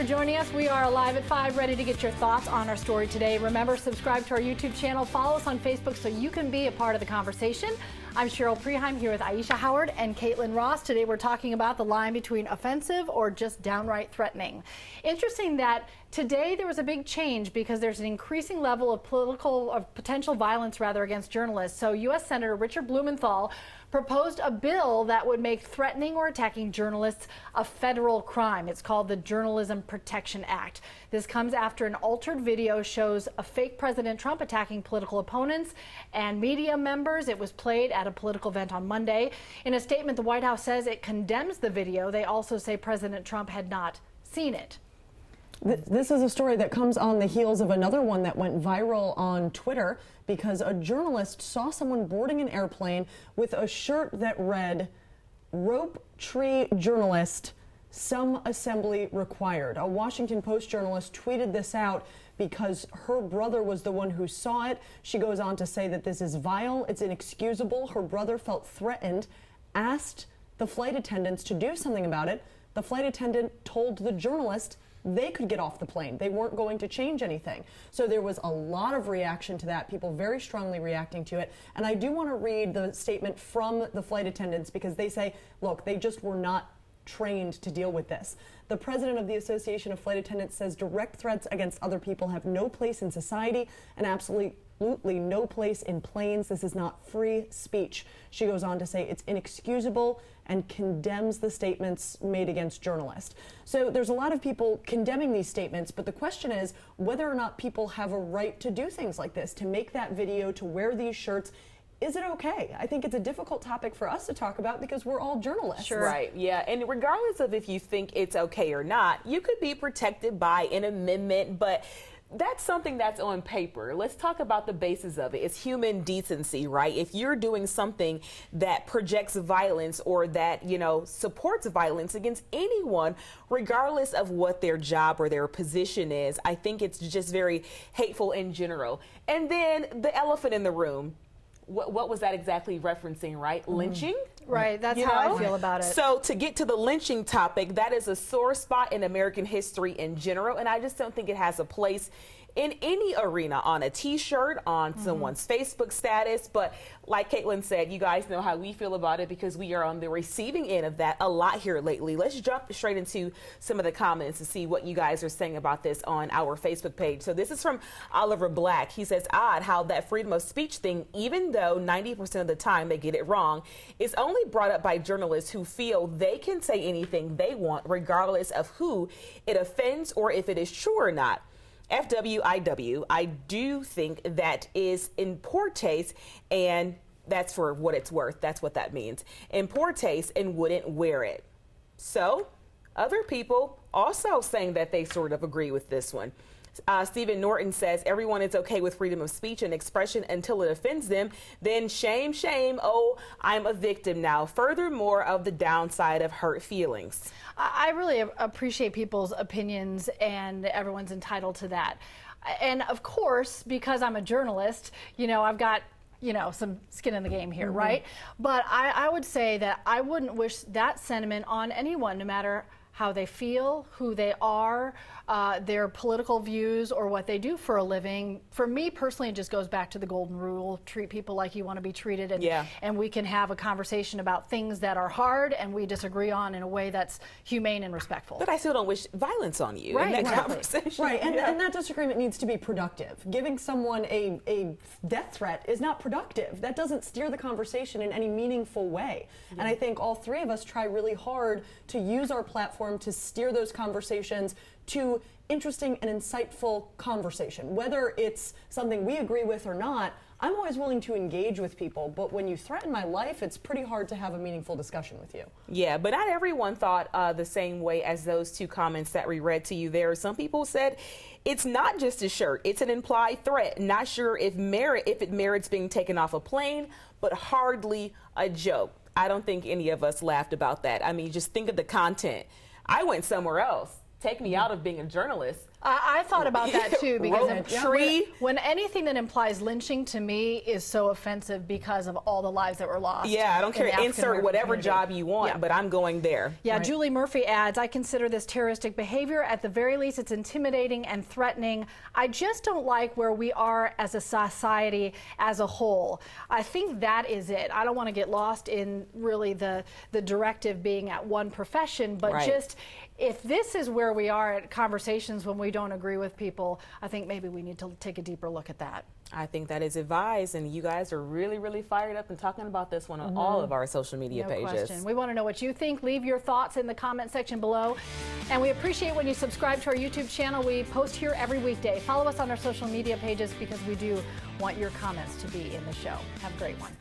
for joining us. We are live at 5, ready to get your thoughts on our story today. Remember, subscribe to our YouTube channel, follow us on Facebook so you can be a part of the conversation. I'm Cheryl Preheim here with Aisha Howard and Kaitlyn Ross. Today we're talking about the line between offensive or just downright threatening. Interesting that today there was a big change because there's an increasing level of potential violence against journalists. So U.S. Senator Richard Blumenthal proposed a bill that would make threatening or attacking journalists a federal crime. It's called the Journalism Protection Act. This comes after an altered video shows a fake President Trump attacking political opponents and media members. It was played at a political event on Monday. In a statement, the White House says it condemns the video. They also say President Trump had not seen it. This is a story that comes on the heels of another one that went viral on Twitter because a journalist saw someone boarding an airplane with a shirt that read, "Rope Tree Journalist, Some Assembly Required." A Washington Post journalist tweeted this out because her brother was the one who saw it. She goes on to say that this is vile, it's inexcusable. Her brother felt threatened, asked the flight attendants to do something about it. The flight attendant told the journalist they could get off the plane. They weren't going to change anything. So there was a lot of reaction to that, people very strongly reacting to it. And I do want to read the statement from the flight attendants because they say, look, they just were not trained to deal with this. The president of the Association of Flight Attendants says direct threats against other people have no place in society and absolutely no place in planes. This is not free speech. She goes on to say it's inexcusable and condemns the statements made against journalists. So there's a lot of people condemning these statements, but the question is whether or not people have a right to do things like this, to make that video, to wear these shirts. Is it okay? I think it's a difficult topic for us to talk about because we're all journalists. Sure. Right, yeah, and regardless of if you think it's okay or not, you could be protected by an amendment, but that's something that's on paper. Let's talk about the basis of it. It's human decency, right? If you're doing something that projects violence or that, supports violence against anyone, regardless of what their job or their position is, I think it's just very hateful in general. And then the elephant in the room. What was that exactly referencing, right? Lynching? Right, that's how I feel about it. So to get to the lynching topic, that is a sore spot in American history in general, and I just don't think it has a place in any arena, on a t-shirt, on someone's Facebook status. But like Kaitlyn said, you guys know how we feel about it because we are on the receiving end of that a lot here lately. Let's jump straight into some of the comments to see what you guys are saying about this on our Facebook page. So this is from Oliver Black. He says, odd how that freedom of speech thing, even though 90% of the time they get it wrong, is only brought up by journalists who feel they can say anything they want regardless of who it offends or if it is true or not. FWIW, I do think that is in poor taste, and that's for what it's worth. That's what that means. In poor taste and wouldn't wear it. So other people also saying that they sort of agree with this one. Stephen Norton says everyone is okay with freedom of speech and expression until it offends them. Then shame, shame. Oh, I'm a victim now. Furthermore of the downside of hurt feelings. I really appreciate people's opinions, and everyone's entitled to that. And of course, because I'm a journalist, I've got some skin in the game here, right? But I would say that I wouldn't wish that sentiment on anyone, no matter how they feel, who they are, their political views, or what they do for a living. For me personally, it just goes back to the golden rule: treat people like you want to be treated, and we can have a conversation about things that are hard and we disagree on in a way that's humane and respectful. But I still don't wish violence on you in that conversation. Right, and that disagreement needs to be productive. Giving someone a death threat is not productive. That doesn't steer the conversation in any meaningful way. And I think all three of us try really hard to use our platform to steer those conversations to interesting and insightful conversation. Whether it's something we agree with or not, I'm always willing to engage with people, but when you threaten my life, it's pretty hard to have a meaningful discussion with you. Yeah, but not everyone thought the same way as those two comments that we read to you there. Some people said it's not just a shirt, it's an implied threat. Not sure if it merits being taken off a plane, but hardly a joke. I don't think any of us laughed about that. I mean, just think of the content. I went somewhere else. Take me out of being a journalist. I thought about that too, because tree. when anything that implies lynching to me is so offensive because of all the lives that were lost. Yeah, I don't care. Insert whatever job you want, but I'm going there. Yeah, right. Julie Murphy adds, I consider this terroristic behavior. At the very least, it's intimidating and threatening. I just don't like where we are as a society as a whole. I think that is it. I don't want to get lost in really the directive being at one profession, but just if this is where we are at conversations when we don't agree with people, I think maybe we need to take a deeper look at that. I think that is advised, and you guys are really, really fired up and talking about this one on all of our social media pages. Question. We want to know what you think. Leave your thoughts in the comment section below. And we appreciate when you subscribe to our YouTube channel. We post here every weekday. Follow us on our social media pages because we do want your comments to be in the show. Have a great one.